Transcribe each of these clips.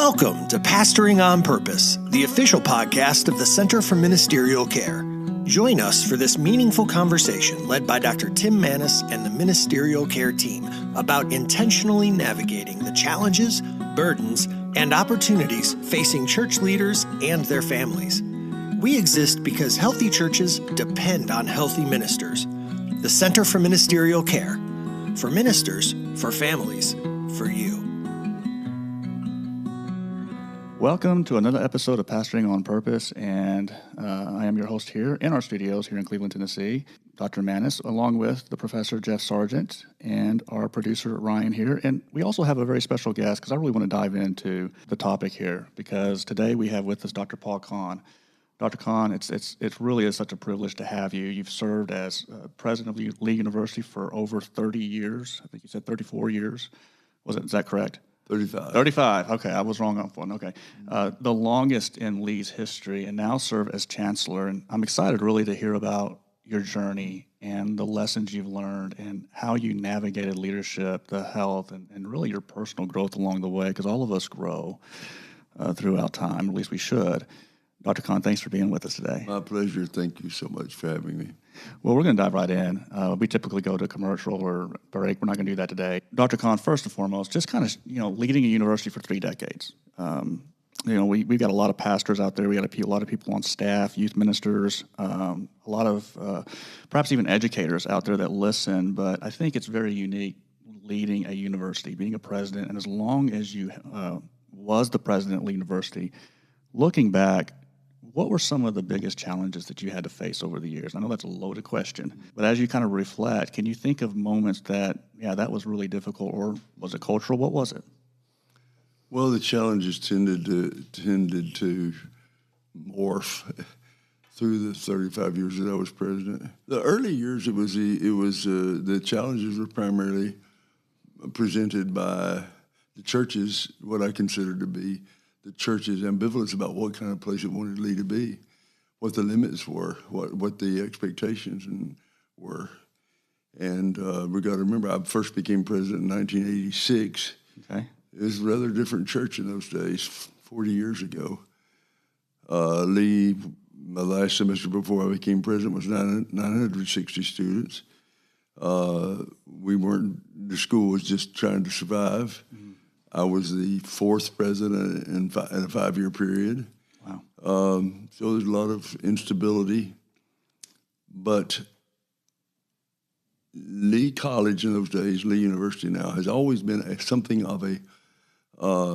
Welcome to Pastoring on Purpose, the official podcast of the Center for Ministerial Care. Join us for this meaningful conversation led by Dr. Tim Maness and the Ministerial Care team about intentionally navigating the challenges, burdens, and opportunities facing church leaders and their families. We exist because healthy churches depend on healthy ministers. The Center for Ministerial Care. For ministers, for families, for you. Welcome to another episode of Pastoring on Purpose, and I am your host here in our studios here in Cleveland, Tennessee, Dr. Maness, along with the Professor Jeff Sargent and our producer Ryan here. And we also have a very special guest because I really want to dive into the topic here because today we have with us Dr. Paul Conn. Dr. Conn, it really is such a privilege to have you. You've served as president of Lee University for over 30 years. I think you said 34 years. Is that correct? 35. 35. Okay, I was wrong on one. Okay. The longest in Lee's history, and now serve as chancellor. And I'm excited really to hear about your journey and the lessons you've learned and how you navigated leadership, the health, and really your personal growth along the way, because all of us grow throughout time, at least we should. Dr. Conn, thanks for being with us today. My pleasure. Thank you so much for having me. Well, we're going to dive right in. We typically go to commercial or break. We're not going to do that today. Dr. Conn, first and foremost, just kind of, leading a university for 3 decades. We've got a lot of pastors out there. We got a lot of people on staff, youth ministers, a lot of perhaps even educators out there that listen. But I think it's very unique leading a university, being a president. And as long as you was the president of Lee University, looking back, what were some of the biggest challenges that you had to face over the years? I know that's a loaded question, but as you kind of reflect, can you think of moments that was really difficult, or was it cultural? What was it? Well, the challenges tended to morph through the 35 years that I was president. The early years, the challenges were primarily presented by the churches, what I consider to be the church's ambivalence about what kind of place it wanted Lee to be, what the limits were, what the expectations were. And we got to remember, I first became president in 1986. Okay. It was a rather different church in those days, 40 years ago. Lee, my last semester before I became president, was 960 students. The school was just trying to survive. Mm-hmm. I was the 4th president in a 5-year period. Wow. So there's a lot of instability. But Lee College in those days, Lee University now, has always been something of a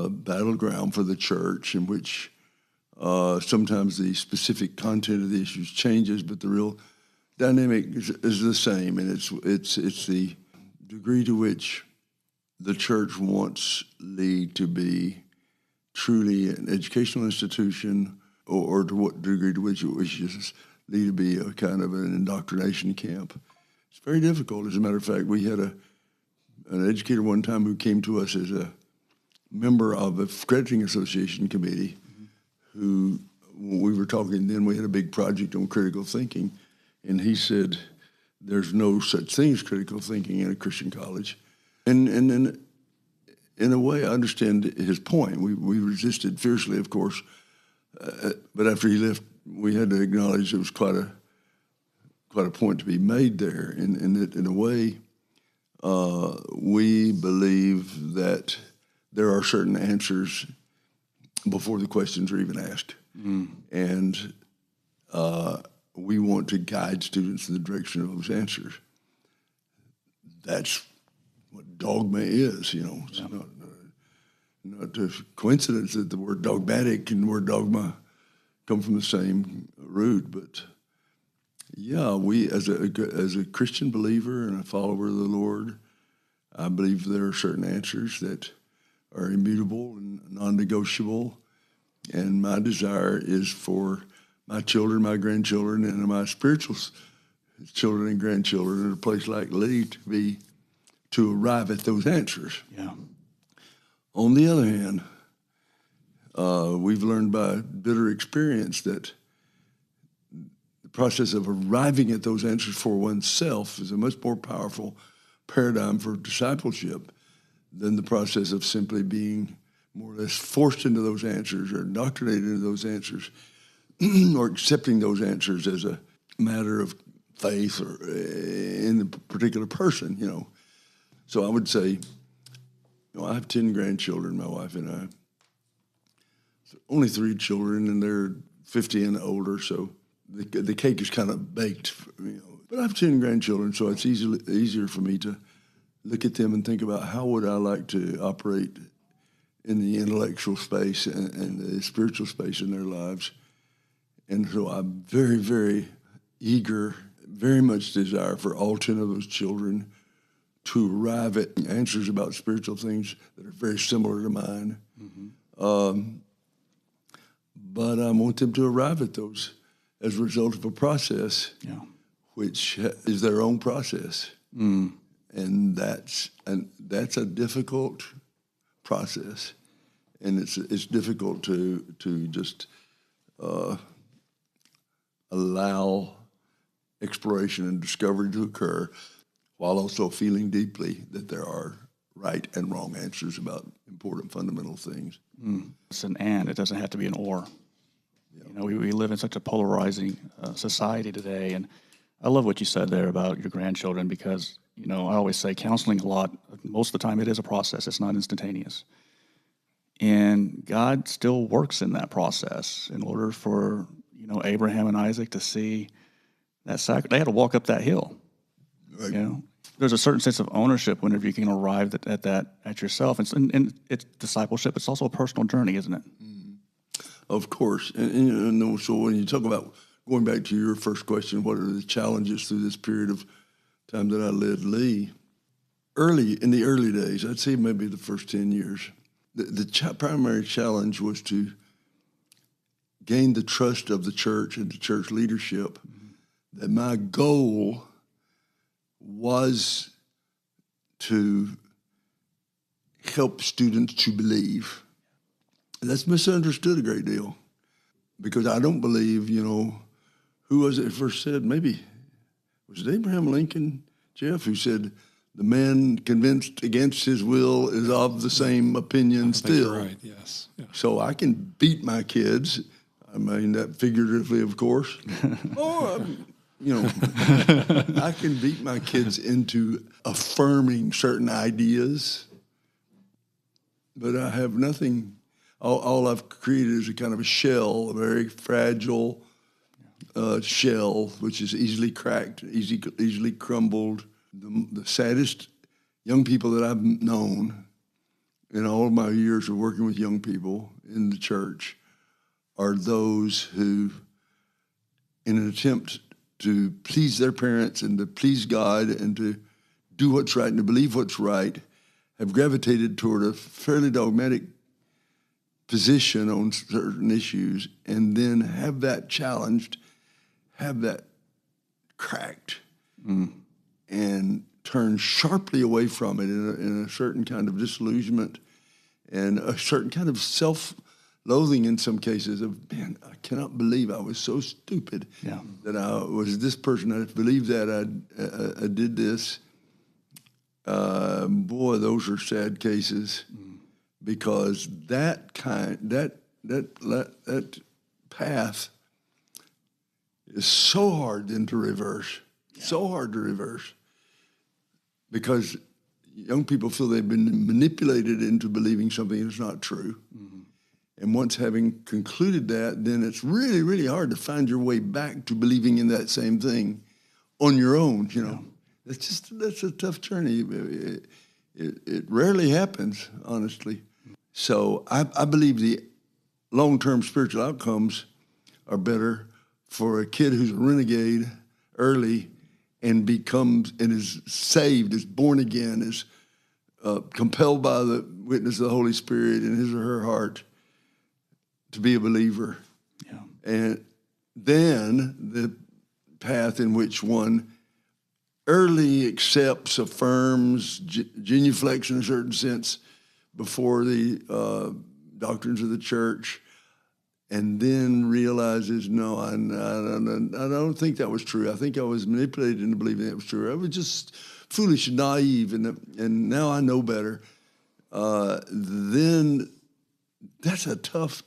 battleground for the church, in which sometimes the specific content of the issues changes, but the real dynamic is the same. And it's the degree to which the church wants Lee to be truly an educational institution, or to what degree to which it wishes Lee to be a kind of an indoctrination camp. It's very difficult. As a matter of fact, we had an educator one time who came to us as a member of a accrediting association committee, who, when we were talking then, we had a big project on critical thinking, and he said, there's no such thing as critical thinking in a Christian college. And in a way, I understand his point. We resisted fiercely, of course, but after he left, we had to acknowledge there was quite a point to be made there. And that, in a way, we believe that there are certain answers before the questions are even asked, and we want to guide students in the direction of those answers. That's what dogma is, It's not a coincidence that the word dogmatic and the word dogma come from the same root. But we as a Christian believer and a follower of the Lord, I believe there are certain answers that are immutable and non-negotiable. And my desire is for my children, my grandchildren, and my spiritual children and grandchildren at a place like Lee to arrive at those answers. Yeah. On the other hand, we've learned by bitter experience that the process of arriving at those answers for oneself is a much more powerful paradigm for discipleship than the process of simply being more or less forced into those answers or indoctrinated into those answers or accepting those answers as a matter of faith or in the particular person, you know. So I would say, you know, I have 10 grandchildren, my wife and I. So only 3 children, and they're 50 and older, so the cake is kind of baked, you know. But I have 10 grandchildren, so it's easier for me to look at them and think about how would I like to operate in the intellectual space and the spiritual space in their lives. And so I'm very, very eager, very much desire for all 10 of those children to arrive at answers about spiritual things that are very similar to mine. Mm-hmm. But I want them to arrive at those as a result of a process, which is their own process. Mm. And that's a difficult process, and it's difficult to just allow exploration and discovery to occur while also feeling deeply that there are right and wrong answers about important fundamental things. Mm. It's an and, it doesn't have to be an or. Yeah. You know, we live in such a polarizing society today, and I love what you said there about your grandchildren because, you know, I always say counseling a lot, most of the time it is a process, it's not instantaneous. And God still works in that process in order for, you know, Abraham and Isaac to see that sacrifice. They had to walk up that hill. Right. You know, there's a certain sense of ownership whenever you can arrive at that at yourself. And it's discipleship. It's also a personal journey, isn't it? Mm-hmm. Of course. And so when you talk about going back to your first question, what are the challenges through this period of time that I led Lee? In the early days, I'd say maybe the first 10 years, the primary challenge was to gain the trust of the church and the church leadership, that my goal was to help students to believe. And that's misunderstood a great deal, because I don't believe, you know, who was it first said? Maybe, was it Abraham Lincoln, Jeff, who said, the man convinced against his will is of the same opinion still. You're right, yes. Yeah. So I can beat my kids. I mean that figuratively, of course. Or, you know, I can beat my kids into affirming certain ideas, but I have nothing. All I've created is a kind of a shell, a very fragile shell, which is easily cracked, easily crumbled. The saddest young people that I've known in all of my years of working with young people in the church are those who, in an attempt to please their parents and to please God and to do what's right and to believe what's right, have gravitated toward a fairly dogmatic position on certain issues, and then have that challenged, have that cracked, and turn sharply away from it in a certain kind of disillusionment and a certain kind of self-loathing in some cases of, man, I cannot believe I was so stupid that I was this person. I believed that I did this. Boy, those are sad cases, because that path is so hard then to reverse. So hard to reverse, because young people feel they've been manipulated into believing something that's not true. Mm-hmm. And once having concluded that, then it's really, really hard to find your way back to believing in that same thing on your own, you know. That's a tough journey. It rarely happens, honestly. So I believe the long-term spiritual outcomes are better for a kid who's a renegade early and becomes and is saved, is born again, is compelled by the witness of the Holy Spirit in his or her heart to be a believer. Yeah. And then the path in which one early accepts, affirms, genuflects in a certain sense before the doctrines of the church, and then realizes, no, I don't think that was true. I think I was manipulated into believing that was true. I was just foolish and naive, and now I know better. Then that's a tough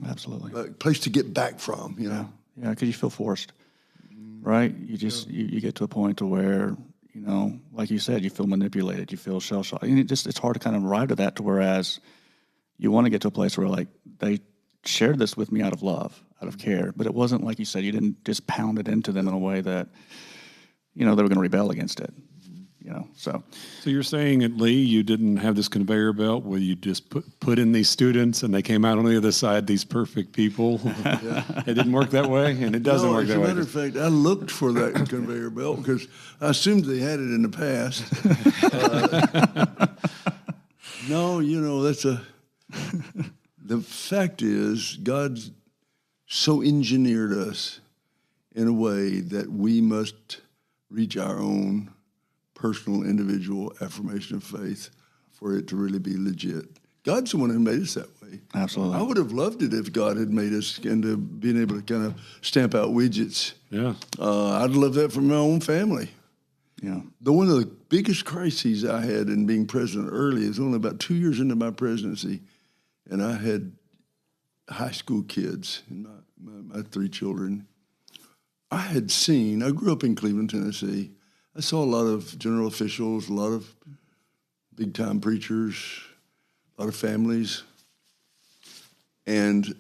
Absolutely. place to get back from, you know. Yeah, because you feel forced, right? You just you get to a point to where, like you said, you feel manipulated, you feel shell-shocked. And it's hard to kind of arrive to that, to whereas you want to get to a place where, like, they shared this with me out of love, out of care, but it wasn't like you said, you didn't just pound it into them in a way that, they were going to rebel against it, so. So you're saying at Lee, you didn't have this conveyor belt where you just put in these students and they came out on the other side, these perfect people. It didn't work that way, and it doesn't work that way. As a matter of fact, I looked for that conveyor belt because I assumed they had it in the past. No, the fact is, God's so engineered us in a way that we must reach our own personal, individual affirmation of faith for it to really be legit. God's the one who made us that way. Absolutely. I would have loved it if God had made us into being able to kind of stamp out widgets. Yeah. I'd love that for my own family. Yeah. One of the biggest crises I had in being president early is only about 2 years into my presidency, and I had high school kids, and my 3 children. I grew up in Cleveland, Tennessee. I saw a lot of general officials, a lot of big-time preachers, a lot of families. And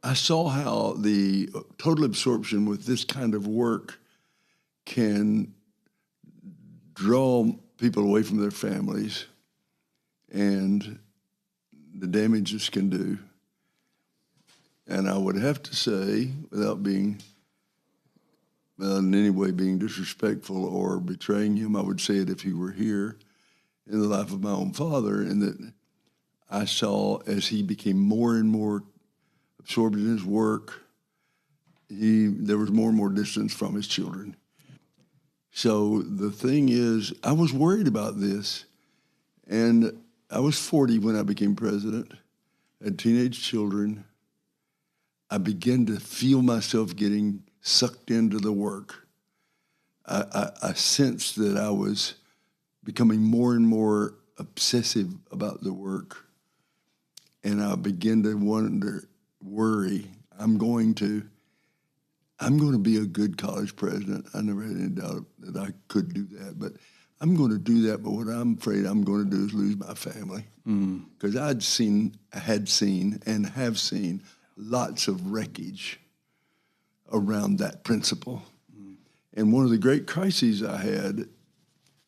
I saw how the total absorption with this kind of work can draw people away from their families and the damage this can do. And I would have to say, without being in any way being disrespectful or betraying him, I would say it if he were here, in the life of my own father, and that I saw as he became more and more absorbed in his work, there was more and more distance from his children. So the thing is, I was worried about this, and I was 40 when I became president, had teenage children. I began to feel myself getting sucked into the work. I sensed that I was becoming more and more obsessive about the work. And I began to worry, I'm going to be a good college president. I never had any doubt that I could do that, but I'm going to do that. But what I'm afraid I'm going to do is lose my family. Because I had seen and have seen lots of wreckage around that principle. And one of the great crises I had,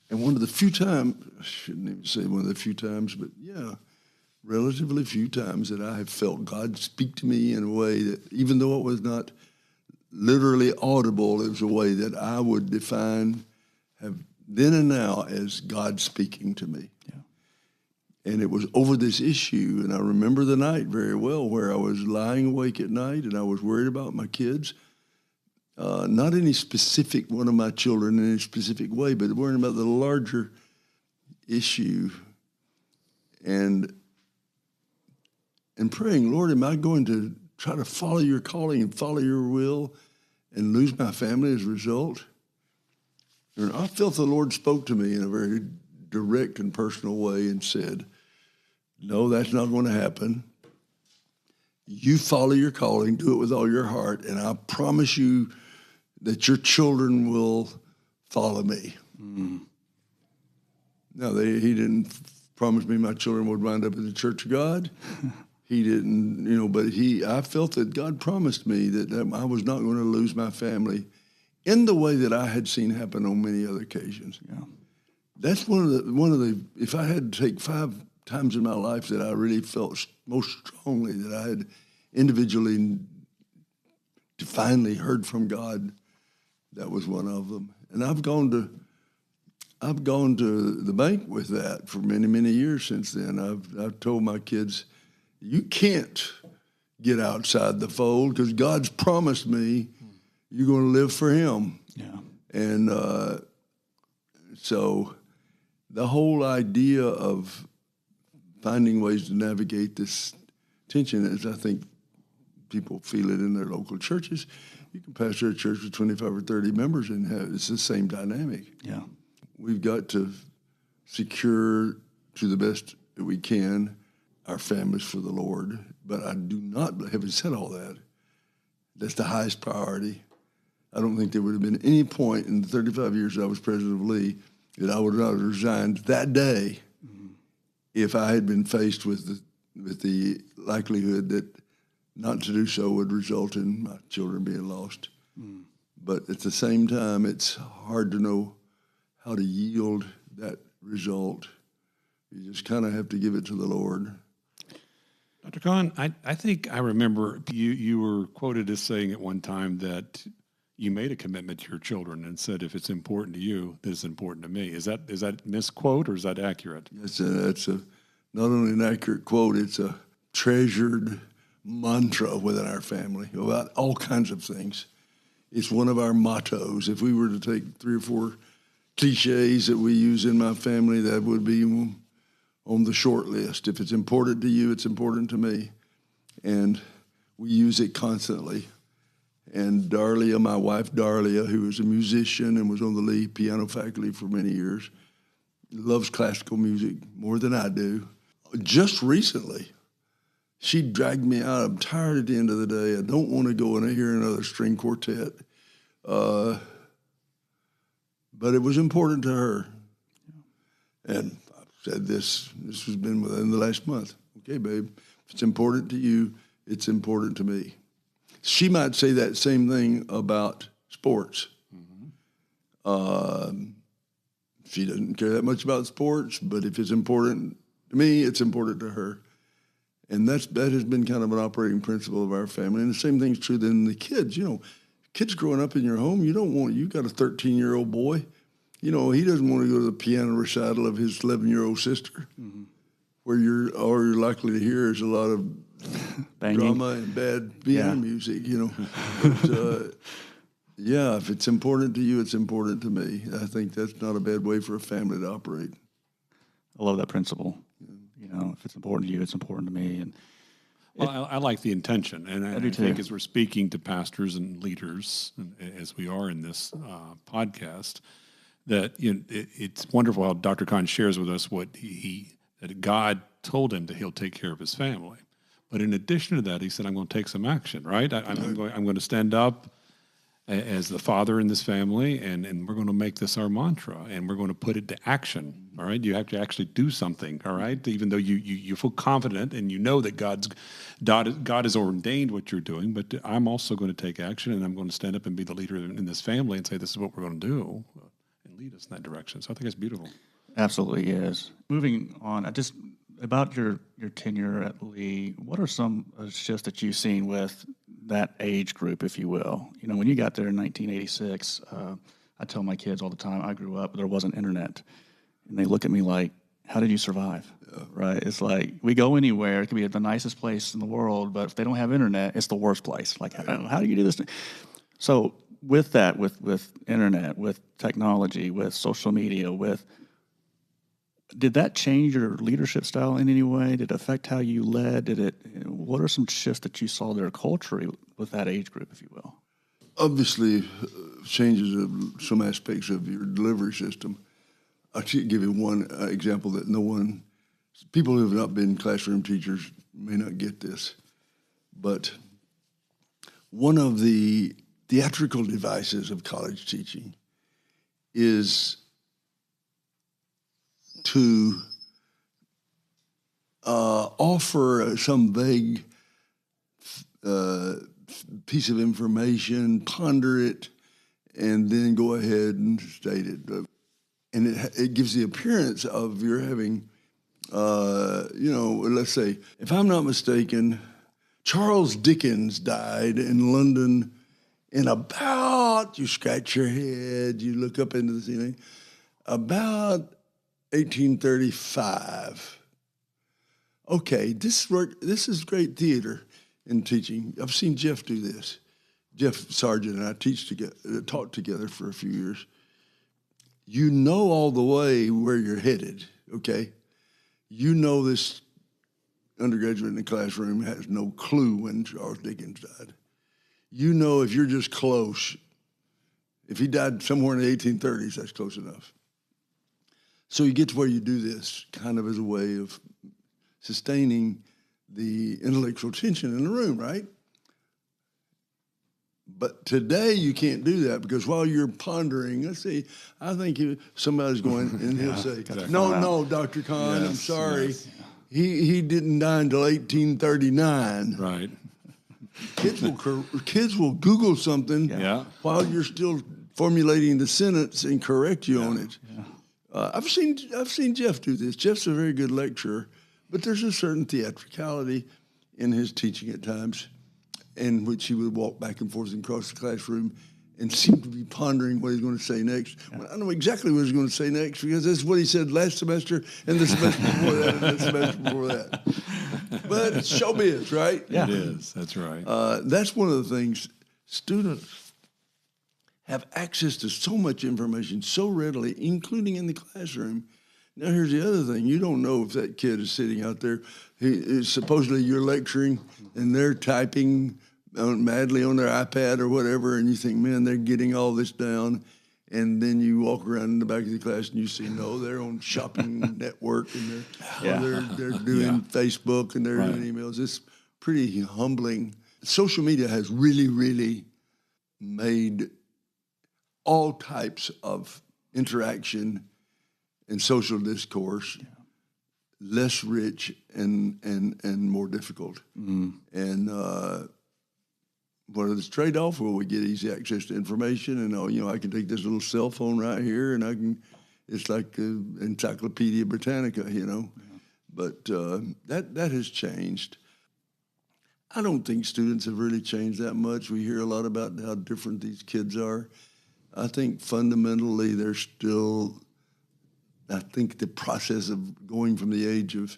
and one of the few times, I shouldn't even say one of the few times, but yeah, relatively few times that I have felt God speak to me in a way that, even though it was not literally audible, it was a way that I would define then and now as God speaking to me. Yeah. And it was over this issue, and I remember the night very well where I was lying awake at night and I was worried about my kids. Not any specific one of my children in any specific way, but worrying about the larger issue and praying, Lord, am I going to try to follow your calling and follow your will and lose my family as a result? And I felt the Lord spoke to me in a very direct and personal way and said, no, that's not going to happen. You follow your calling, do it with all your heart, and I promise you that your children will follow me. No, he didn't promise me my children would wind up in the Church of God. He didn't, but I felt that God promised me that I was not going to lose my family in the way that I had seen happen on many other occasions. Yeah. That's one of the, if I had to take 5 times in my life that I really felt most strongly that I had individually divinely heard from God, that was one of them. And I've gone to the bank with that for many, many years since then. I've told my kids, you can't get outside the fold because God's promised me you're going to live for him. Yeah. And so the whole idea of finding ways to navigate this tension is, I think people feel it in their local churches. You can pastor a church with 25 or 30 members and it's the same dynamic. Yeah. We've got to secure to the best that we can, our families for the Lord. But I do not, having said all that, that's the highest priority. I don't think there would have been any point in the 35 years I was president of Lee that I would not have resigned that day if I had been faced with the likelihood that not to do so would result in my children being lost. But at the same time, it's hard to know how to yield that result. You just kind of have to give it to the Lord. Dr. Conn, I think I remember you were quoted as saying at one time that you made a commitment to your children and said, if it's important to you, then it's important to me. Is that misquote or is that accurate? That's not only an accurate quote, it's a treasured mantra within our family about all kinds of things. It's one of our mottos. If we were to take 3 or 4 cliches that we use in my family, that would be on the short list. If it's important to you, it's important to me. And we use it constantly. And Darlia, my wife Darlia, who is a musician and was on the Lee piano faculty for many years, loves classical music more than I do. Just recently, she dragged me out. I'm tired at the end of the day. I don't want to go and hear another string quartet. But it was important to her. And I've said this has been within the last month. Okay, babe, if it's important to you, it's important to me. She might say that same thing about sports. She doesn't care that much about sports, but if it's important to me, it's important to her. And that has been kind of an operating principle of our family. And the same thing's true then the kids. You know, kids growing up in your home, you've got a 13-year-old boy. You know, he doesn't want to go to the piano recital of his 11-year-old sister, where all you're likely to hear is a lot of drama and bad piano music, you know. But, yeah, if it's important to you, it's important to me. I think that's not a bad way for a family to operate. I love that principle. You know, if it's important to you, it's important to me. And well, I like the intention, and I think as we're speaking to pastors and leaders, as we are in this podcast, that it's wonderful how Dr. Conn shares with us what that God told him that He'll take care of his family. But in addition to that, he said, "I'm going to take some action." Right? I'm going to stand up as the father in this family, and we're going to make this our mantra, and we're going to put it to action. All right, you have to actually do something. All right, even though you feel confident and you know that God has ordained what you're doing, but I'm also going to take action, and I'm going to stand up and be the leader in this family and say, "This is what we're going to do," and lead us in that direction. So I think it's beautiful. Absolutely is. Moving on, about your tenure at Lee, what are some shifts that you've seen with that age group, if you will? You know, when you got there in 1986, I tell my kids all the time, I grew up, there wasn't internet. And they look at me like, how did you survive? Right? It's like, we go anywhere, it could be the nicest place in the world, but if they don't have internet, it's the worst place. Like, how do you do this? So with that, with internet, with technology, with social media, did that change your leadership style in any way? Did it affect how you led? What are some shifts that you saw there culturally with that age group, if you will? Obviously, changes of some aspects of your delivery system. I'll give you one example that people who have not been classroom teachers may not get this, but one of the theatrical devices of college teaching is to offer some vague piece of information, ponder it, and then go ahead and state it. And it gives the appearance of you're having, let's say, if I'm not mistaken, Charles Dickens died in London in about, you scratch your head, you look up into the ceiling, about 1835. Okay, this is great theater in teaching. I've seen Jeff do this. Jeff Sargent and I taught together for a few years. You know all the way where you're headed, okay? You know this undergraduate in the classroom has no clue when Charles Dickens died. You know if you're just close, if he died somewhere in the 1830s, that's close enough. So you get to where you do this kind of as a way of sustaining the intellectual tension in the room, right? But today you can't do that because while you're pondering, let's see, I think somebody's going, and he'll say, no, Dr. Conn, I'm sorry. Yes. He didn't die until 1839. Right. Kids will Google something while you're still formulating the sentence and correct you on it. Yeah. I've seen Jeff do this. Jeff's a very good lecturer, but there's a certain theatricality in his teaching at times, in which he would walk back and forth across the classroom and seem to be pondering what he's going to say next. Well, I know exactly what he's going to say next because that's what he said last semester and the semester before that and the semester before that. But it's showbiz, right? Yeah. It is. That's right. That's one of the things. Students have access to so much information so readily, including in the classroom. Now, here's the other thing. You don't know if that kid is sitting out there. Supposedly you're lecturing, and they're typing madly on their iPad or whatever, and you think, man, they're getting all this down. And then you walk around in the back of the class, and you see, no, they're on shopping network, and they're doing Facebook, and they're doing emails. It's pretty humbling. Social media has really, really made all types of interaction and social discourse less rich and more difficult. Mm. And what is the trade-off? Well, we get easy access to information, and I can take this little cell phone right here, and it's like Encyclopedia Britannica, Yeah. But that has changed. I don't think students have really changed that much. We hear a lot about how different these kids are. I think fundamentally they're still, I think the process of going from the age of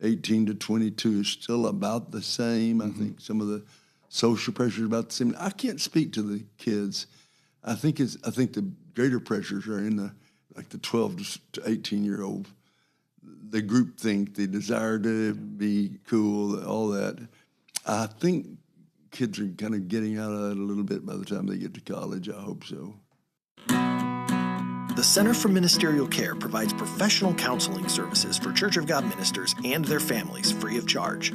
18 to 22 is still about the same. Mm-hmm. I think some of the social pressures about the same. I can't speak to the kids. I think the greater pressures are in the 12 to 18-year-old. The groupthink, the desire to be cool, all that. I think kids are kind of getting out of that a little bit by the time they get to college. I hope so. The Center for Ministerial Care provides professional counseling services for Church of God ministers and their families free of charge.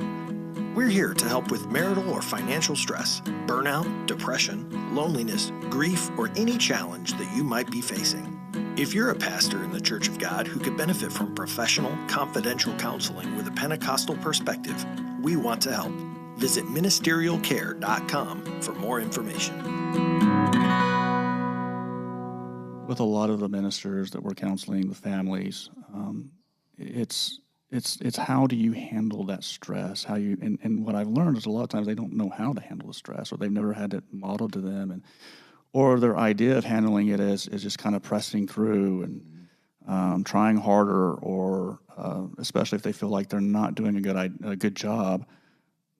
We're here to help with marital or financial stress, burnout, depression, loneliness, grief, or any challenge that you might be facing. If you're a pastor in the Church of God who could benefit from professional, confidential counseling with a Pentecostal perspective, we want to help. Visit ministerialcare.com for more information. With a lot of the ministers that we're counseling, the families, it's how do you handle that stress? And what I've learned is a lot of times they don't know how to handle the stress, or they've never had it modeled to them, or their idea of handling it is just kind of pressing through and trying harder, or especially if they feel like they're not doing a good job,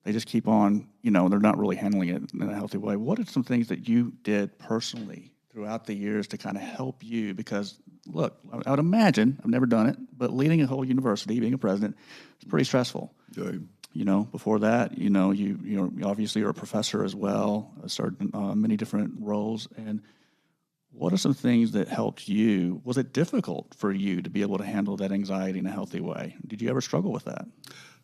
they just keep on. They're not really handling it in a healthy way. What are some things that you did personally throughout the years to kind of help you? Because, look, I would imagine, I've never done it, but leading a whole university, being a president, is pretty stressful. Right. Before that, you obviously are a professor as well, started many different roles. And what are some things that helped you? Was it difficult for you to be able to handle that anxiety in a healthy way? Did you ever struggle with that?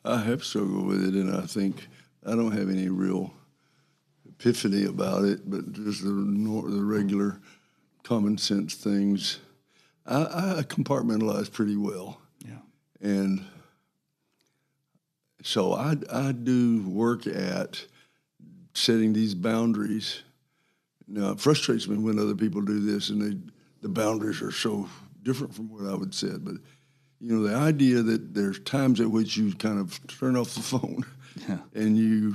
I have struggled with it, and I think I don't have any real epiphany about it, but just the regular common sense things. I compartmentalize pretty well. Yeah. And so I do work at setting these boundaries. Now, it frustrates me when other people do this, and the boundaries are so different from what I would say. But, the idea that there's times at which you kind of turn off the phone and you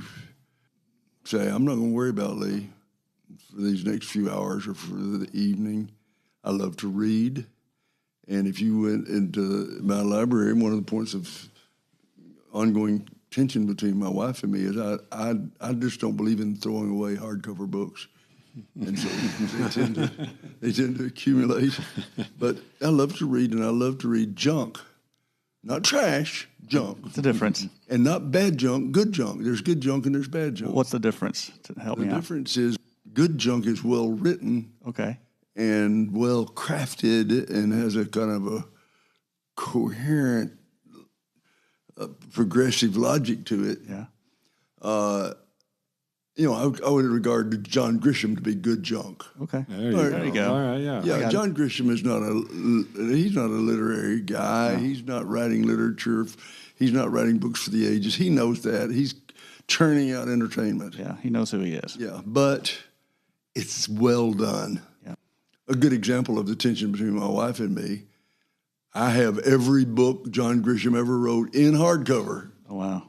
say, I'm not going to worry about Lee for these next few hours or for the evening. I love to read. And if you went into my library, one of the points of ongoing tension between my wife and me is I just don't believe in throwing away hardcover books. And so they tend to accumulate. But I love to read, and I love to read junk. Not trash, junk. What's the difference? And not bad junk, good junk. There's good junk and there's bad junk. What's the difference? Help me out. The difference is good junk is well written. Okay. And well crafted and has a kind of a coherent, progressive logic to it. Yeah. I would regard John Grisham to be good junk. Okay. There you go. All right, yeah. Yeah, John Grisham is he's not a literary guy. No. He's not writing literature. He's not writing books for the ages. He knows that. He's churning out entertainment. Yeah, he knows who he is. Yeah, but it's well done. Yeah. A good example of the tension between my wife and me, I have every book John Grisham ever wrote in hardcover. Oh, wow.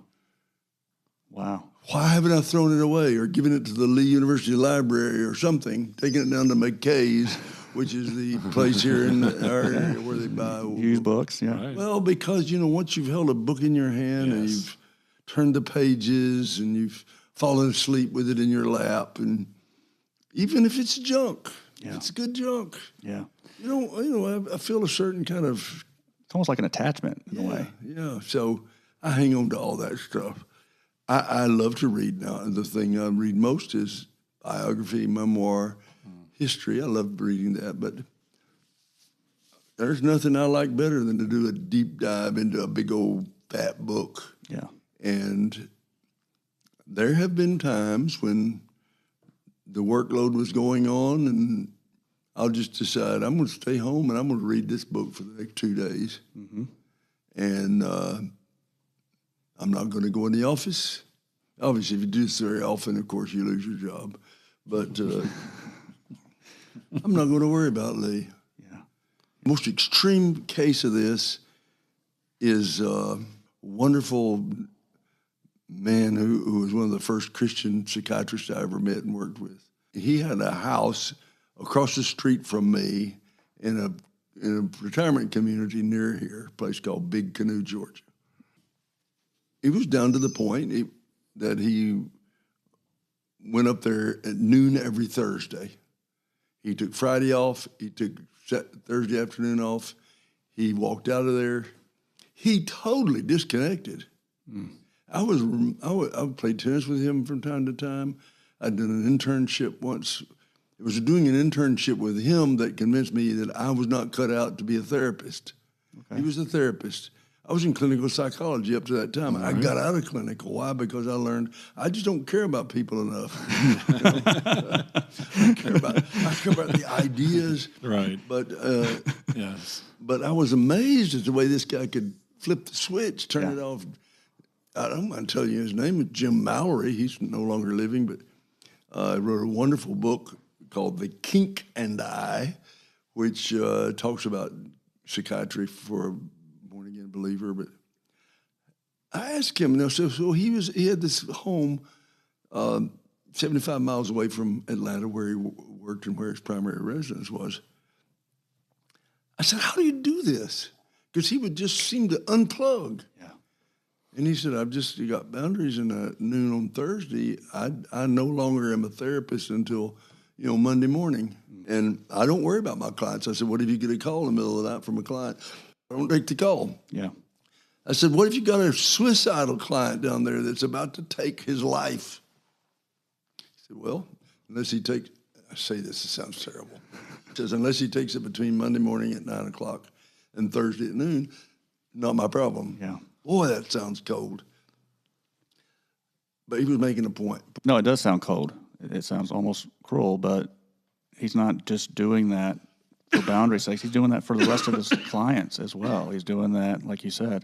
Wow. Why haven't I thrown it away or given it to the Lee University Library or something, taken it down to McKay's, which is the place here in our area where they buy used books? Yeah. Right. Well, because, once you've held a book in your hand and you've turned the pages and you've fallen asleep with it in your lap, and even if it's junk, it's good junk. Yeah. I feel a certain kind of... It's almost like an attachment in a way. Yeah, so I hang on to all that stuff. I love to read now. The thing I read most is biography, memoir, history. I love reading that, but there's nothing I like better than to do a deep dive into a big old fat book. Yeah. And there have been times when the workload was going on and I'll just decide I'm going to stay home and I'm going to read this book for the next 2 days. Mm-hmm. And I'm not going to go in the office. Obviously, if you do this very often, of course, you lose your job. But I'm not going to worry about Lee. Yeah. Most extreme case of this is a wonderful man who was one of the first Christian psychiatrists I ever met and worked with. He had a house across the street from me in a retirement community near here, a place called Big Canoe, Georgia. It was down to the point that he went up there at noon every Thursday. He took Friday off. He took Thursday afternoon off. He walked out of there. He totally disconnected. Mm. I would play tennis with him from time to time. I'd done an internship once. It was doing an internship with him that convinced me that I was not cut out to be a therapist. Okay. He was a therapist. I was in clinical psychology up to that time. Mm-hmm. I got out of clinical. Why? Because I learned I just don't care about people enough. I care about the ideas. Right. But yes. But I was amazed at the way this guy could flip the switch, turn it off. I don't mind telling you his name is Jim Mallory. He's no longer living, but he wrote a wonderful book called The Kink and I, which talks about psychiatry for a born-again believer. But I asked him, so he had this home 75 miles away from Atlanta where he worked and where his primary residence was. I said, how do you do this? Because he would just seem to unplug. Yeah. And he said, you got boundaries, and at noon on Thursday, I no longer am a therapist until Monday morning. And I don't worry about my clients. I said, what if you get a call in the middle of the night from a client? I don't take the call. Yeah. I said, what if you got a suicidal client down there that's about to take his life? He said, well, unless he takes, I say this, it sounds terrible. He says, unless he takes it between Monday morning at 9 o'clock and Thursday at noon, not my problem. Yeah. Boy, that sounds cold. But he was making a point. No, it does sound cold. It sounds almost cruel, but he's not just doing that for boundary's sake. He's doing that for the rest of his clients as well. He's doing that, like you said.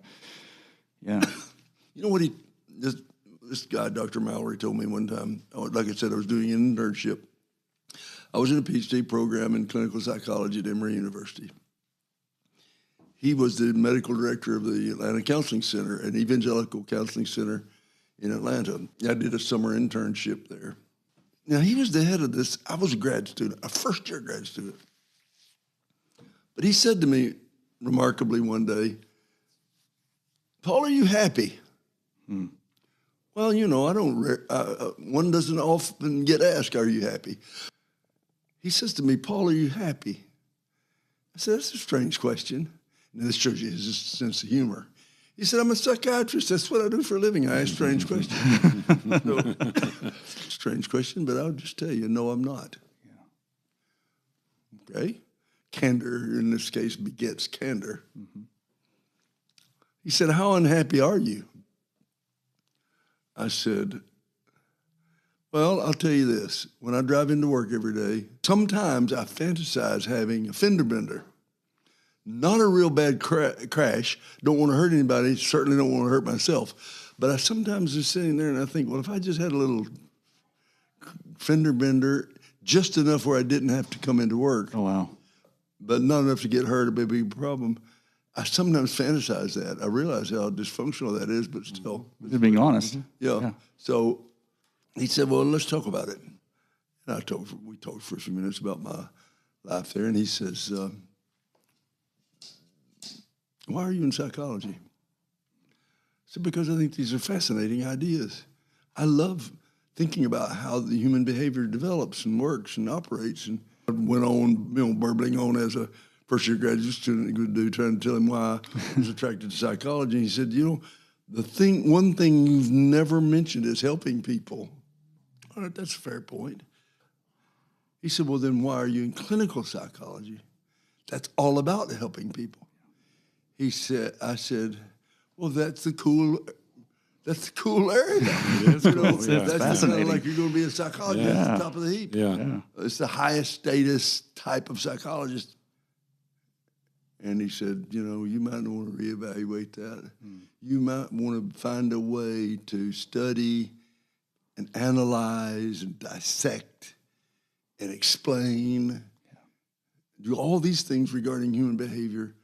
Yeah. You know what this guy, Dr. Mallory, told me one time, like I said, I was doing an internship. I was in a PhD program in clinical psychology at Emory University. He was the medical director of the Atlanta Counseling Center, an evangelical counseling center in Atlanta. I did a summer internship there. Now, he was the head of this. I was a grad student, a first-year grad student. But he said to me, remarkably one day, Paul, are you happy? Well, I don't, one doesn't often get asked, are you happy? He says to me, Paul, are you happy? I said, that's a strange question. And this shows you his sense of humor. He said, I'm a psychiatrist. That's what I do for a living. I ask strange questions. Strange question, but I'll just tell you, no, I'm not. Yeah. Okay? Candor, in this case, begets candor. Mm-hmm. He said, how unhappy are you? I said, well, I'll tell you this. When I drive into work every day, sometimes I fantasize having a fender bender. Not a real bad crash. Don't want to hurt anybody. Certainly don't want to hurt myself. But I sometimes is sitting there and I think, well, if I just had a little fender bender, just enough where I didn't have to come into work. Oh, wow. But not enough to get hurt or be a big problem. I sometimes fantasize that. I realize how dysfunctional that is, but still. Just being honest. Yeah. So he said, well, let's talk about it. And we talked for a few minutes about my life there, and he says, why are you in psychology? I said, because I think these are fascinating ideas. I love thinking about how the human behavior develops and works and operates. And I went on, burbling on as a first-year graduate student would do, trying to tell him why I was attracted to psychology. And he said, one thing you've never mentioned is helping people. All right, that's a fair point. He said, well, then why are you in clinical psychology? That's all about helping people. I said, well, that's the cool area. It is cool. That's fascinating. like you're going to be a psychologist at the top of the heap. Yeah. It's the highest status type of psychologist. And he said, you might want to reevaluate that. You might want to find a way to study and analyze and dissect and explain, do all these things regarding human behavior.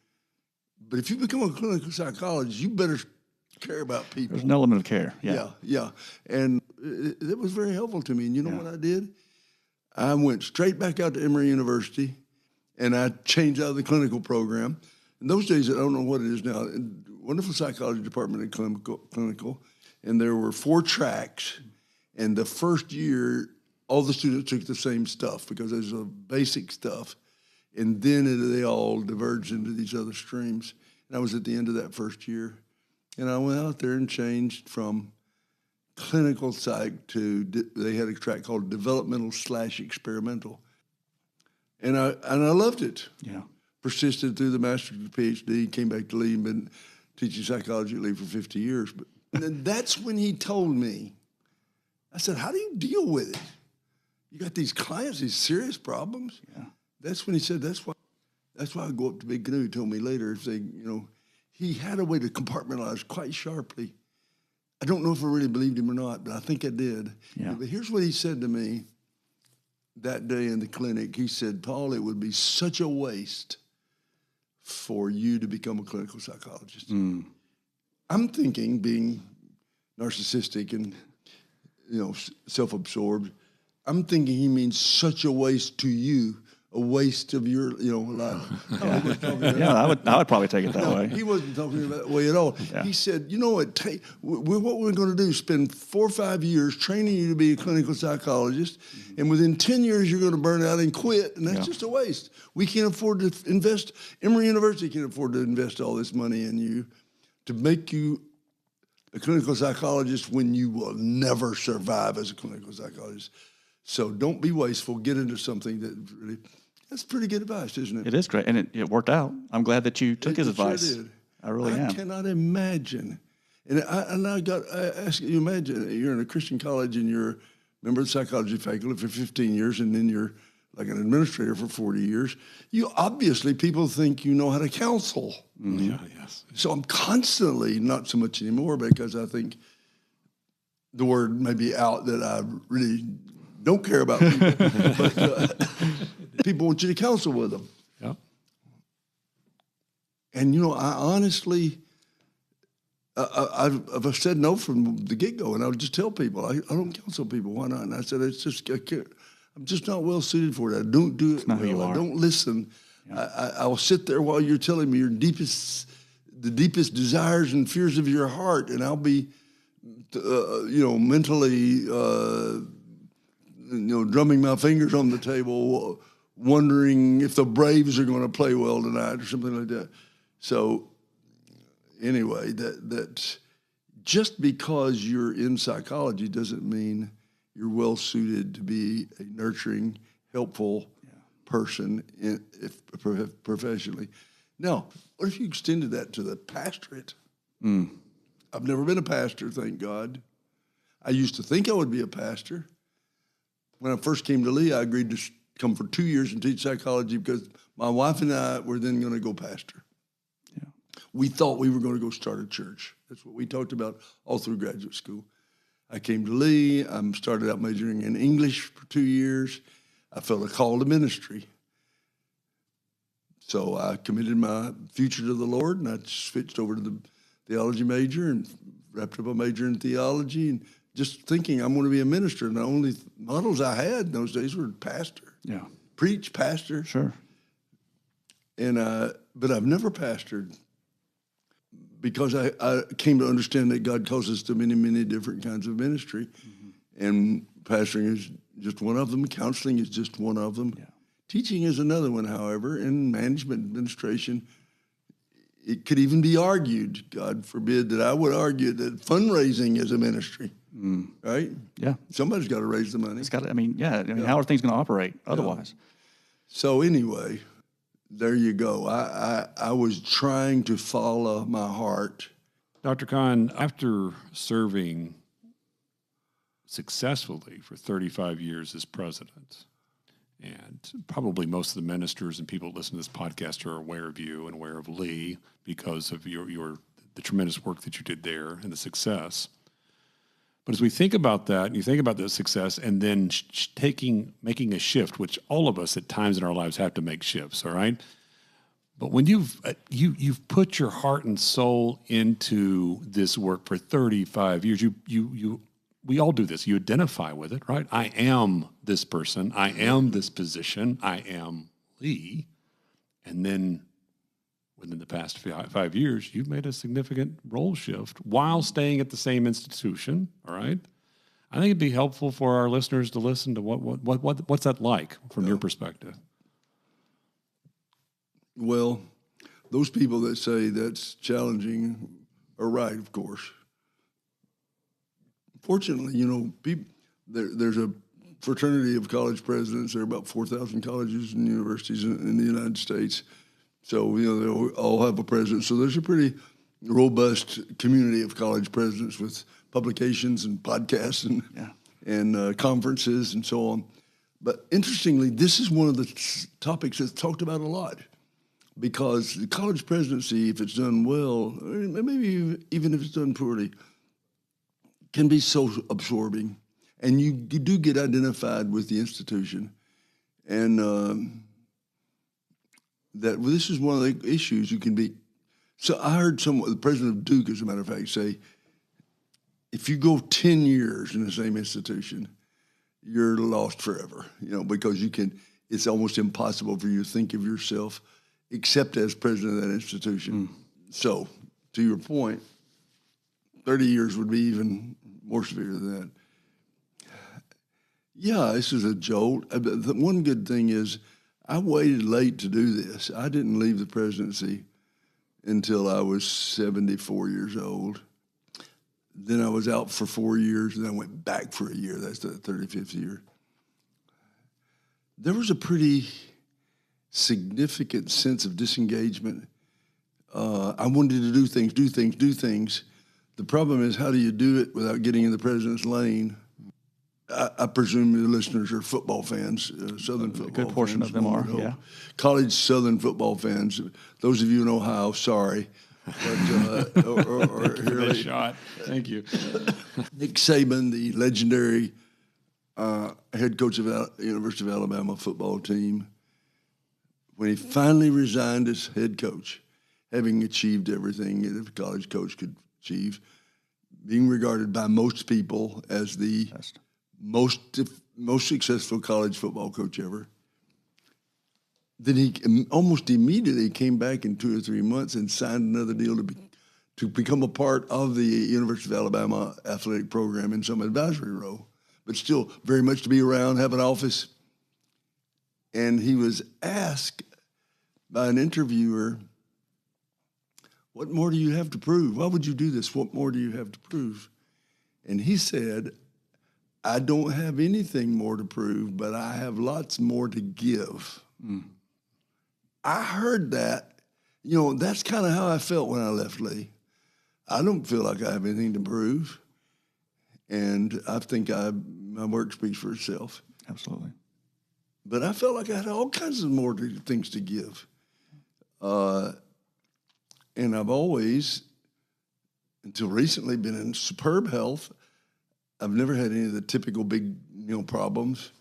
But if you become a clinical psychologist, you better care about people. There's an element of care. Yeah. And it was very helpful to me. And you know what I did? I went straight back out to Emory University, and I changed out of the clinical program. In those days, I don't know what it is now, wonderful psychology department at clinical, and there were 4 tracks. And the first year, all the students took the same stuff because there's a basic stuff. And then they all diverged into these other streams. And I was at the end of that first year. And I went out there and changed from clinical psych to, they had a track called developmental/experimental. And I loved it. Yeah. Persisted through the master's and the PhD, came back to Lee and been teaching psychology at Lee for 50 years. But and then that's when he told me, I said, how do you deal with it? You got these clients, these serious problems. Yeah. That's when he said, that's why I go up to Big Canoe. He told me later, saying, he had a way to compartmentalize quite sharply. I don't know if I really believed him or not, but I think I did. Yeah. But here's what he said to me that day in the clinic. He said, Paul, it would be such a waste for you to become a clinical psychologist. I'm thinking, being narcissistic and self-absorbed, I'm thinking he means such a waste to you, a waste of your life. Yeah, I would probably take it that way. He wasn't talking that way at all. Yeah. He said, what we're going to do is spend 4 or 5 years training you to be a clinical psychologist, and within 10 years you're going to burn out and quit, and that's just a waste. We can't afford to invest, Emory University can't afford to invest all this money in you to make you a clinical psychologist when you will never survive as a clinical psychologist. So don't be wasteful. Get into something that's pretty good advice, isn't it? It is great, and it worked out. I'm glad that you took his advice. Sure did. I really am. I cannot imagine. And I ask you, imagine you're in a Christian college and you're a member of the psychology faculty for 15 years, and then you're like an administrator for 40 years. Obviously, people think you know how to counsel. Mm-hmm. Yeah, yes. So I'm constantly, not so much anymore, because I think the word may be out that I really don't care about people, but people want you to counsel with them. Yeah. And, I honestly, I've said no from the get-go, and I would just tell people, I don't counsel people. Why not? And I said, I'm just not well suited for it. I don't do it well. I don't listen. Yeah. I will sit there while you're telling me the deepest desires and fears of your heart, and I'll be, mentally, drumming my fingers on the table, wondering if the Braves are going to play well tonight or something like that. So anyway, that just because you're in psychology doesn't mean you're well suited to be a nurturing, helpful person professionally. Now, what if you extended that to the pastorate? I've never been a pastor, thank God. I used to think I would be a pastor. When I first came to Lee, I agreed to come for 2 years and teach psychology because my wife and I were then going to go pastor. Yeah. We thought we were going to go start a church. That's what we talked about all through graduate school. I came to Lee. I started out majoring in English for 2 years. I felt a call to ministry. So I committed my future to the Lord, and I switched over to the theology major and wrapped up a major in theology, and just thinking I'm going to be a minister. And the only models I had in those days were pastor. Yeah. Preach, pastor. Sure. And but I've never pastored because I came to understand that God calls us to many, many different kinds of ministry. Mm-hmm. And pastoring is just one of them. Counseling is just one of them. Yeah. Teaching is another one, however. In management administration, it could even be argued, God forbid, that I would argue that fundraising is a ministry, right? Yeah. Somebody's got to raise the money. It's got to, how are things going to operate otherwise? Yeah. So anyway, there you go. I was trying to follow my heart. Dr. Conn, after serving successfully for 35 years as president, and probably most of the ministers and people that listen to this podcast are aware of you and aware of Lee because of the tremendous work that you did there and the success. But as we think about that, and you think about the success, and then making a shift, which all of us at times in our lives have to make shifts, all right? But when you've put your heart and soul into this work for 35 years, we all do this. You identify with it, right? I am this person. I am this position. I am Lee. And then within the past 5 years, you've made a significant role shift while staying at the same institution, all right? I think it'd be helpful for our listeners to listen to what's that like from your perspective. Well, those people that say that's challenging are right, of course. Fortunately, there's a fraternity of college presidents. There are about 4,000 colleges and universities in the United States. So, they all have a president. So there's a pretty robust community of college presidents with publications and podcasts and conferences and so on. But interestingly, this is one of the topics that's talked about a lot because the college presidency, if it's done well, maybe even if it's done poorly, can be so absorbing, and you do get identified with the institution, and that this is one of the issues you can be. So I heard the president of Duke, as a matter of fact, say, if you go 10 years in the same institution, you're lost forever, because it's almost impossible for you to think of yourself except as president of that institution. So, to your point, 30 years would be even more severe than that. Yeah, this is a jolt. The one good thing is I waited late to do this. I didn't leave the presidency until I was 74 years old. Then I was out for 4 years, and then I went back for a year. That's the 35th year. There was a pretty significant sense of disengagement. I wanted to do things. The problem is, how do you do it without getting in the president's lane? I presume the listeners are football fans, Southern football fans. A good portion of them are, yeah. College Southern football fans. Those of you in Ohio, sorry. But, Good shot. Thank you. Nick Saban, the legendary head coach of the University of Alabama football team, when he finally resigned as head coach, having achieved everything that a college coach could achieve, being regarded by most people as the most successful college football coach ever. Then he almost immediately came back in 2 or 3 months and signed another deal to become a part of the University of Alabama athletic program in some advisory role, but still very much to be around, have an office. And he was asked by an interviewer, what more do you have to prove? Why would you do this? What more do you have to prove? And he said, I don't have anything more to prove, but I have lots more to give. I heard that. That's kind of how I felt when I left Lee. I don't feel like I have anything to prove, and I think my work speaks for itself. Absolutely. But I felt like I had all kinds of more things to give. And I've always, until recently, been in superb health. I've never had any of the typical big, problems,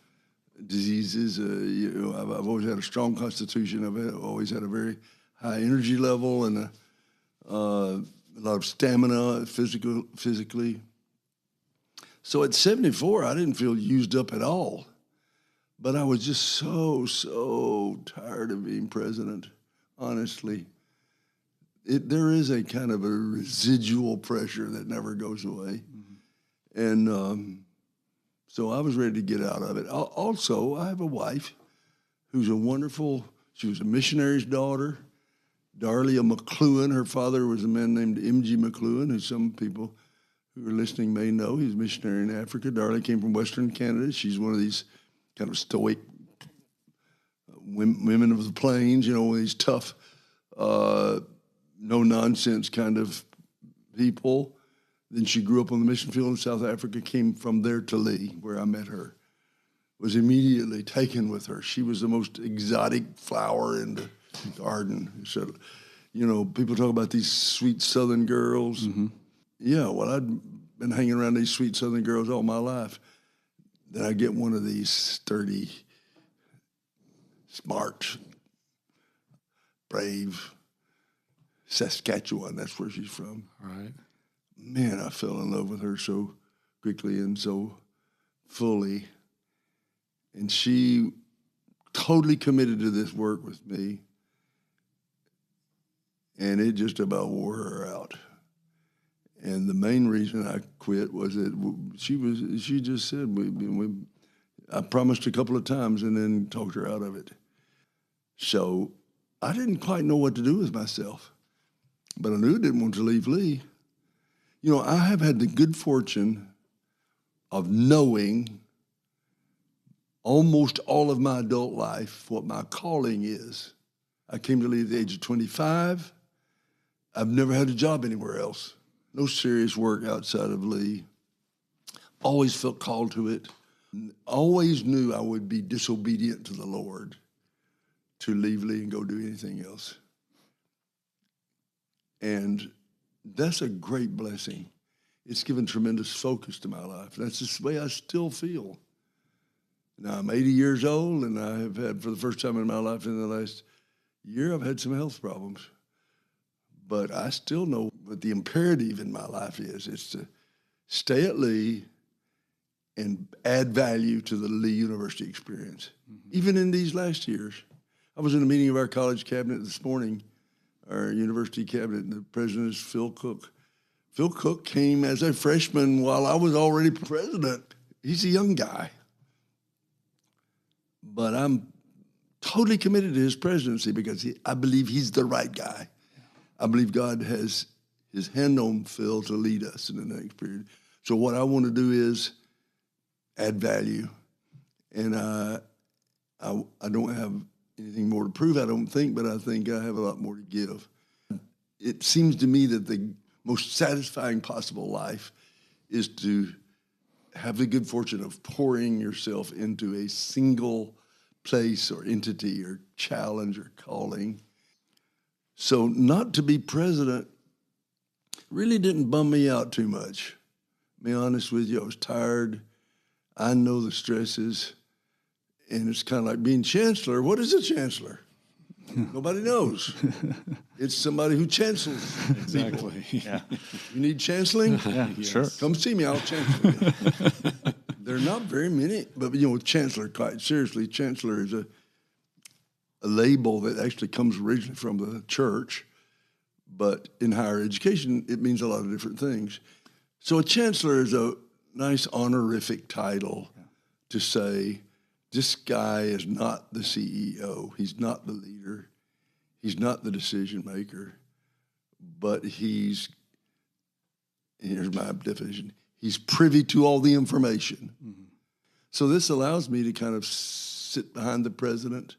diseases. I've always had a strong constitution. I've always had a very high energy level and a lot of stamina physically. So at 74, I didn't feel used up at all. But I was just so tired of being president, honestly. There is a kind of a residual pressure that never goes away. Mm-hmm. And so I was ready to get out of it. Also, I have a wife who's she was a missionary's daughter, Darlia McLuhan. Her father was a man named M.G. McLuhan, who some people who are listening may know. He's a missionary in Africa. Darlia came from Western Canada. She's one of these kind of stoic women of the plains, these tough, no-nonsense kind of people. Then she grew up on the mission field in South Africa, came from there to Lee, where I met her. Was immediately taken with her. She was the most exotic flower in the garden. So, people talk about these sweet Southern girls. Mm-hmm. Yeah, well, I'd been hanging around these sweet Southern girls all my life. Then I get one of these sturdy, smart, brave, Saskatchewan, that's where she's from. Right. Man, I fell in love with her so quickly and so fully. And she totally committed to this work with me. And it just about wore her out. And the main reason I quit was that she just said, I promised a couple of times and then talked her out of it. So I didn't quite know what to do with myself, but I knew I didn't want to leave Lee. I have had the good fortune of knowing almost all of my adult life what my calling is. I came to Lee at the age of 25. I've never had a job anywhere else. No serious work outside of Lee. Always felt called to it. Always knew I would be disobedient to the Lord to leave Lee and go do anything else. And that's a great blessing. It's given tremendous focus to my life. That's just the way I still feel. Now, I'm 80 years old, and I have had, for the first time in my life in the last year, I've had some health problems. But I still know what the imperative in my life is. It's to stay at Lee and add value to the Lee University experience. Mm-hmm. Even in these last years. I was in a meeting of our college cabinet this morning, our university cabinet, and the president is Phil Cook. Phil Cook came as a freshman while I was already president. He's a young guy. But I'm totally committed to his presidency because I believe he's the right guy. I believe God has his hand on Phil to lead us in the next period. So what I want to do is add value. And I don't have anything more to prove, I don't think, but I think I have a lot more to give. It seems to me that the most satisfying possible life is to have the good fortune of pouring yourself into a single place or entity or challenge or calling. So not to be president really didn't bum me out too much. To be honest with you, I was tired. I know the stresses. And it's kind of like being chancellor. What is a chancellor? Nobody knows. It's somebody who chancels. Exactly. Yeah. You need chanceling? Yeah, yes. Sure. Come see me, I'll chancel you. There are not very many, but chancellor, quite seriously, chancellor is a label that actually comes originally from the church, but in higher education, it means a lot of different things. So a chancellor is a nice honorific title to say, this guy is not the CEO. He's not the leader. He's not the decision maker, but here's my definition, he's privy to all the information. Mm-hmm. So this allows me to kind of sit behind the president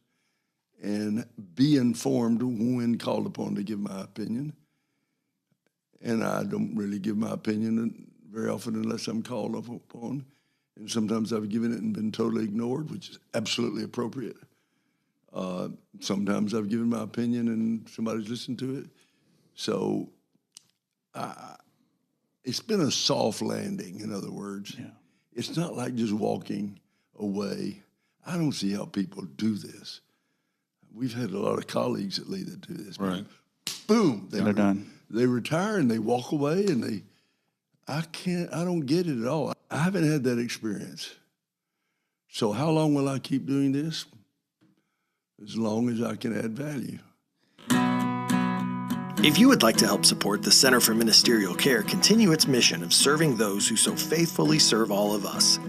and be informed when called upon to give my opinion. and I don't really give my opinion very often unless I'm called upon. And sometimes I've given it and been totally ignored, which is absolutely appropriate. Sometimes I've given my opinion and somebody's listened to it. So it's been a soft landing, in other words. Yeah. It's not like just walking away. I don't see how people do this. We've had a lot of colleagues at Lee that do this. Right. Boom. They're done. They retire and they walk away and I don't get it at all. I haven't had that experience. So how long will I keep doing this? As long as I can add value. If you would like to help support the Center for Ministerial Care continue its mission of serving those who so faithfully serve all of us,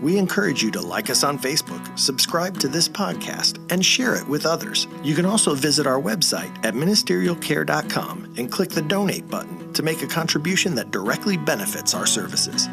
we encourage you to like us on Facebook, subscribe to this podcast, and share it with others. You can also visit our website at ministerialcare.com and click the donate button to make a contribution that directly benefits our services.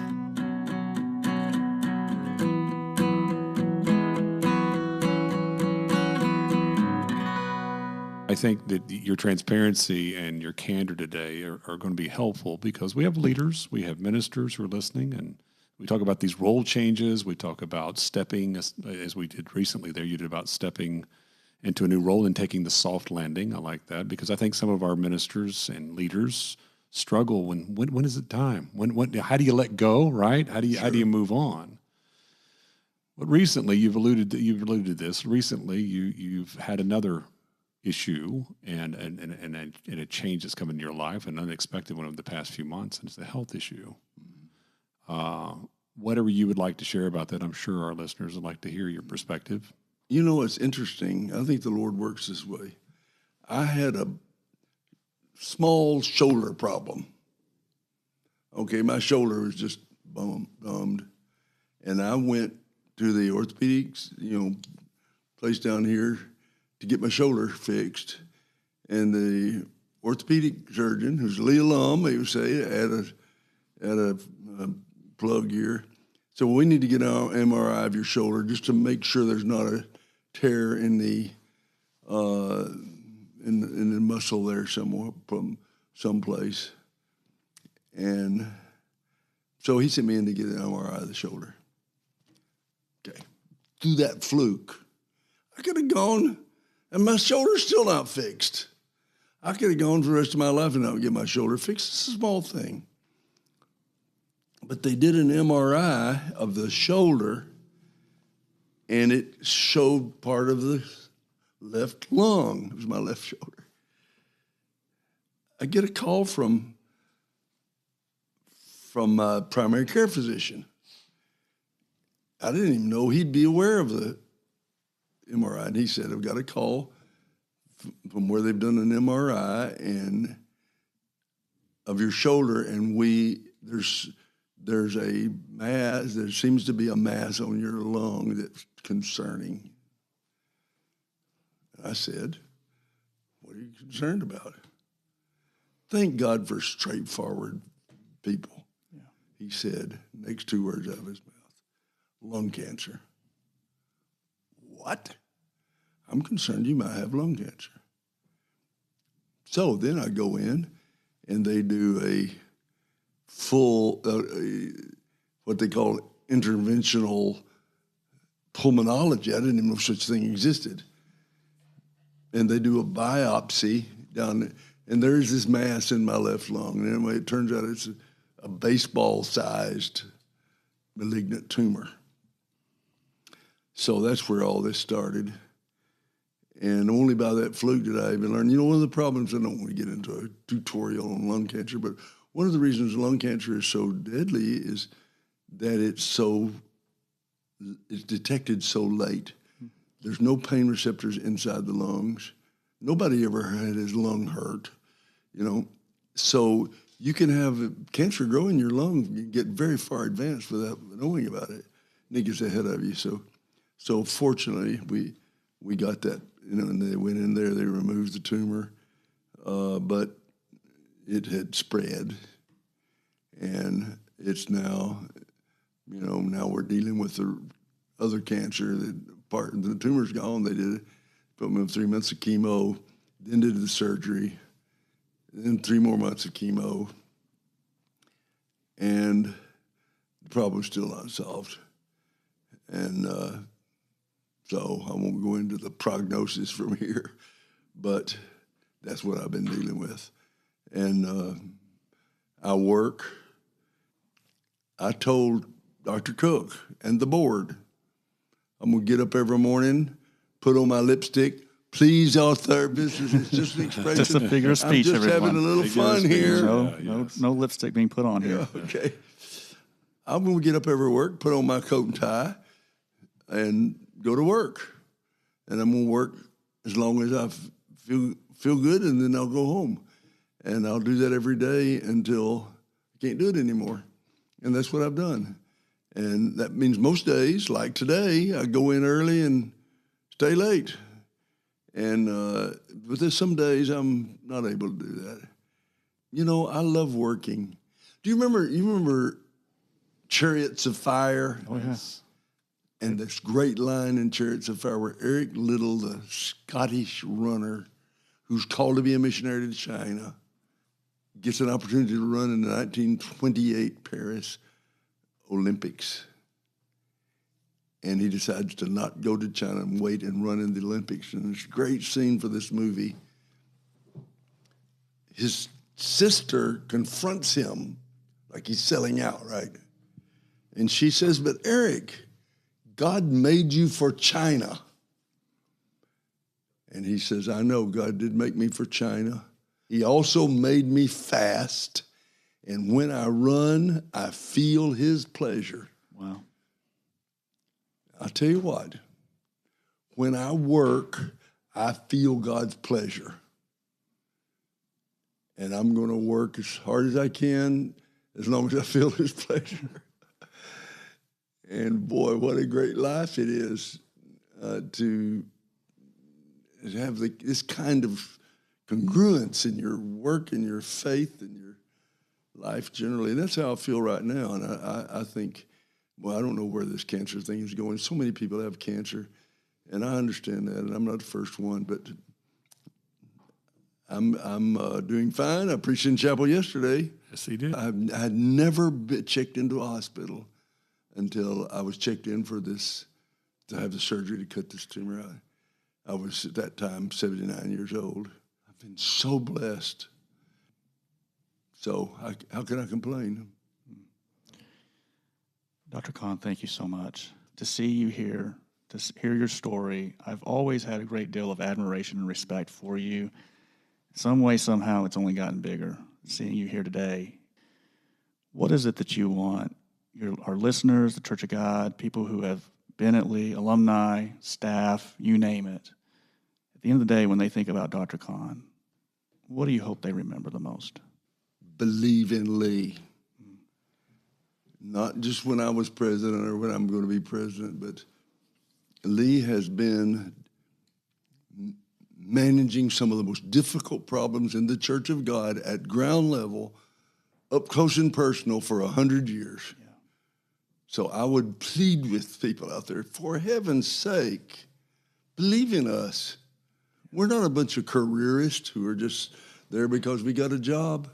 I think that your transparency and your candor today are going to be helpful because we have leaders, we have ministers who are listening, and we talk about these role changes. We talk about stepping, as we did recently there, you did about stepping into a new role and taking the soft landing. I like that because I think some of our ministers and leaders struggle when is it time? How do you let go, right? How do you move on? But recently, you've alluded to this. Recently, you've had another issue and a change that's come into your life, an unexpected one over the past few months, and it's a health issue. Whatever you would like to share about that, I'm sure our listeners would like to hear your perspective. You know, it's interesting. I think the Lord works this way. I had a small shoulder problem. Okay, my shoulder was just bummed. And I went to the orthopedics, place down here to get my shoulder fixed. And the orthopedic surgeon, who's a Lee alum, he would say, had a plug here. So we need to get an MRI of your shoulder just to make sure there's not a tear in the muscle there somewhere from someplace. And so he sent me in to get an MRI of the shoulder. Okay. Through that fluke, I could have gone, and my shoulder's still not fixed. I could have gone for the rest of my life and not get my shoulder fixed. It's a small thing. But they did an MRI of the shoulder, and it showed part of the left lung. It was my left shoulder. I get a call from my primary care physician. I didn't even know he'd be aware of the MRI. And he said, I've got a call from where they've done an MRI and of your shoulder, and there's a mass, there seems to be a mass on your lung that's concerning. I said, what are you concerned about? Thank God for straightforward people. Yeah. He said, next two words out of his mouth, lung cancer. What? I'm concerned you might have lung cancer. So then I go in and they do a full, what they call interventional pulmonology. I didn't even know such thing existed. And they do a biopsy down there, and there's this mass in my left lung. And anyway, it turns out it's a baseball-sized malignant tumor. So that's where all this started. And only by that fluke did I even learn. One of the problems, I don't want to get into a tutorial on lung cancer, but one of the reasons lung cancer is so deadly is that it's detected so late. There's no pain receptors inside the lungs. Nobody ever had his lung hurt, So you can have cancer grow in your lung, you get very far advanced without knowing about it. And it gets ahead of you. So fortunately, we got that, and they went in there, they removed the tumor, but it had spread, and it's now, now we're dealing with the other cancer. The tumor's gone. They put me on 3 months of chemo, then did the surgery, then 3 more months of chemo, problem's still not solved. And so I won't go into the prognosis from here, but that's what I've been dealing with. And I work. I told Dr. Cook and the board, I'm going to get up every morning, put on my lipstick, please all therapists. It's just an expression. Just a figure of speech, I'm just everyone. having a little fun here. No lipstick being put on here. Okay. I'm going to get up every work, put on my coat and tie, and go to work. And I'm going to work as long as I feel good, and then I'll go home. And I'll do that every day until I can't do it anymore. And that's what I've done. And that means most days, like today, I go in early and stay late. And but there's some days I'm not able to do that. You know, I love working. Do you remember Chariots of Fire? Oh, yes. And this great line in Chariots of Fire where Eric Liddell, the Scottish runner who's called to be a missionary to China, gets an opportunity to run in the 1928 Paris Olympics. And he decides to not go to China and wait and run in the Olympics. And it's a great scene for this movie. His sister confronts him like he's selling out, right? And she says, but Eric, God made you for China. And he says, I know God did make me for China. He also made me fast. And when I run, I feel his pleasure. Wow. I'll tell you what, when I work, I feel God's pleasure. And I'm going to work as hard as I can, as long as I feel his pleasure. And boy, what a great life it is to have this kind of congruence in your work and your faith and your life generally. And that's how I feel right now. And I think, well, I don't know where this cancer thing is going. So many people have cancer, and I understand that, and I'm not the first one, but I'm doing fine. I preached in chapel yesterday. Yes, he did. I had never been checked into a hospital until I was checked in for this, to have the surgery to cut this tumor out. I was, at that time, 79 years old. I've been so blessed. So how can I complain? Dr. Conn, thank you so much. To see you here, to hear your story, I've always had a great deal of admiration and respect for you. Some way, somehow, it's only gotten bigger. Seeing you here today, what is it that you want our listeners, the Church of God, people who have been at Lee, alumni, staff, you name it, at the end of the day, when they think about Dr. Conn, what do you hope they remember the most? Believe in Lee. Not just when I was president or when I'm going to be president, but Lee has been managing some of the most difficult problems in the Church of God at ground level, up close and personal for 100 years. Yeah. So I would plead with people out there, for heaven's sake, believe in us. We're not a bunch of careerists who are just there because we got a job.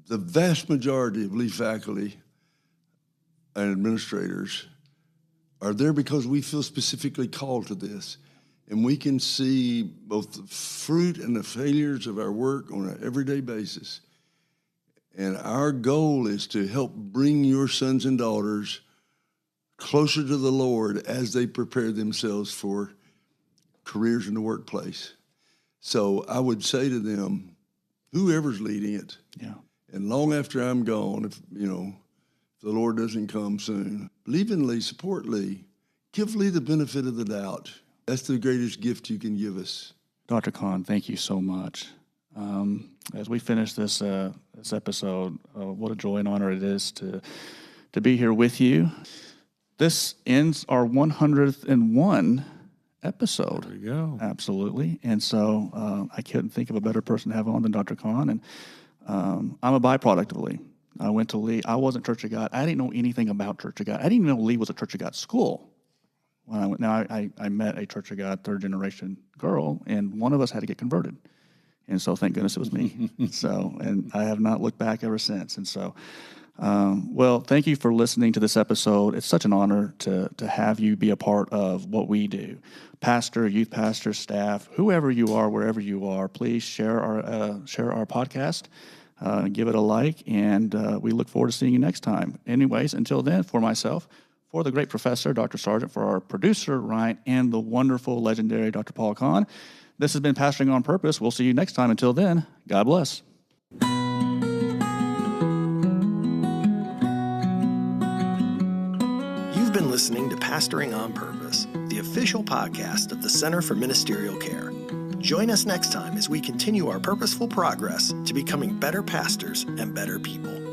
The vast majority of Lee faculty and administrators are there because we feel specifically called to this. And we can see both the fruit and the failures of our work on an everyday basis. And our goal is to help bring your sons and daughters closer to the Lord as they prepare themselves for careers in the workplace. So I would say to them, whoever's leading it, and long after I'm gone, if the Lord doesn't come soon, believe in Lee, support Lee, give Lee the benefit of the doubt. That's the greatest gift you can give us. Dr. Conn, thank you so much. As we finish this episode, what a joy and honor it is to be here with you. This ends our 101 episode. There we go. Absolutely. And so I couldn't think of a better person to have on than Dr. Conn. And I'm a byproduct of Lee. I went to Lee. I wasn't Church of God. I didn't know anything about Church of God. I didn't even know Lee was a Church of God school. When I went, now I met a Church of God third generation girl, and one of us had to get converted. And so thank goodness it was me. And I have not looked back ever since. And so Well, thank you for listening to this episode. It's such an honor to have you be a part of what we do. Pastor, youth pastor, staff, whoever you are, wherever you are, please share our podcast, give it a like, and we look forward to seeing you next time. Anyways, until then, for myself, for the great professor, Dr. Sargent, for our producer, Ryan, and the wonderful, legendary Dr. Paul Conn, this has been Pastoring on Purpose. We'll see you next time. Until then, God bless. You've been listening to Pastoring on Purpose, the official podcast of the Center for Ministerial Care. Join us next time as we continue our purposeful progress to becoming better pastors and better people.